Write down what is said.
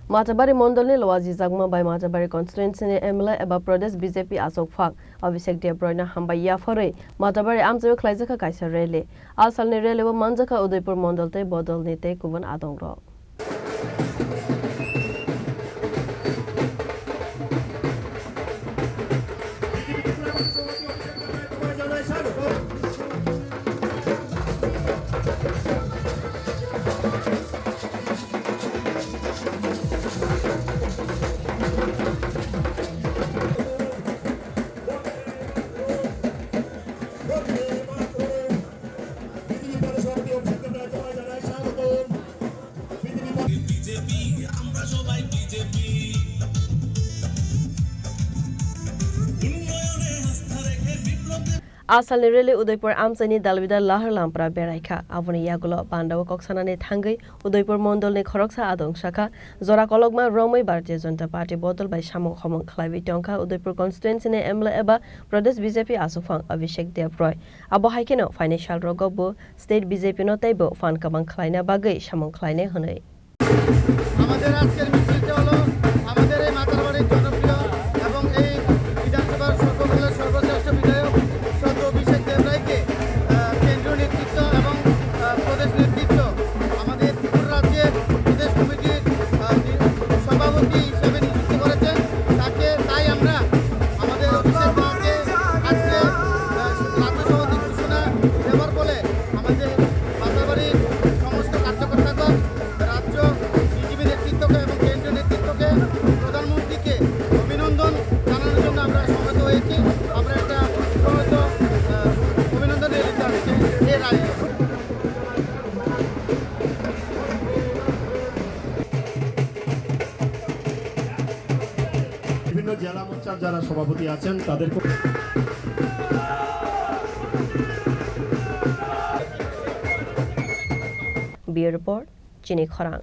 Matabari Mandal Luwajijakma bai Matabari Constituency MLA eba Pradesh BJP Achukphang Abishek Debroy na Hambai Yapharwi Matabari Amchaio Khlaijakha Kaisa rally Salni rally wa Manjakha Udaipur Mandal te Bodol nite Kubun Adongrok Salni rally Udaipur Amchaio dalbida lahar lampra beraikha aboni yagulo bandawa koksanane thangai Udaipur Mandal ni Khorang Adongrok jora kologma romai Bharatiya Janata Party Bodol bai samung khomong khlaibi tongkha Udaipur Constituency ni MLA eba Pradesh BJP Achukphang Abishek Debroy abo haikeno financial rogobo state BJP no taibo fan kabang khlaina bagai samung khlaine honai আমাদের আজকের মিছিলটা হলো আমাদের এই মাতারবাড়ির জনপ্রিয় এবং এই বিধানসভার সর্বকালের সর্বশ্রেষ্ঠ বিধায়ক সদ্য অভিষেক দেবরায়কে কেন্দ্রীয় নেতৃত্ব এবং প্রদেশ নেতৃত্ব আমাদের ত্রিপুরা রাজ্যের প্রদেশ কমিটির সভাপতি হিসেবে নিযুক্ত করেছেন তাই আমরা আমাদের অভিষেক বাবুকে আজকে রাজ্য সভাপতি ঘোষণা দেওয়ার বলে আমাদের মাতারবাড়ির সমস্ত কার্যকর্তাগণ রাজ্য বিজেপি নেতৃত্বকে এবং কেন্দ্রীয় নেতৃত্বকে প্রধানমন্ত্রীকে অভিনন্দন জানানোর জন্য আমরা সমবেত হয়েছি আমরা একটা অভিনন্দন দিতে আসছে এই রাজ্য বিভিন্ন জেলা মোর্চার যারা সভাপতি আছেন তাদের Bureau Report Chini Khorang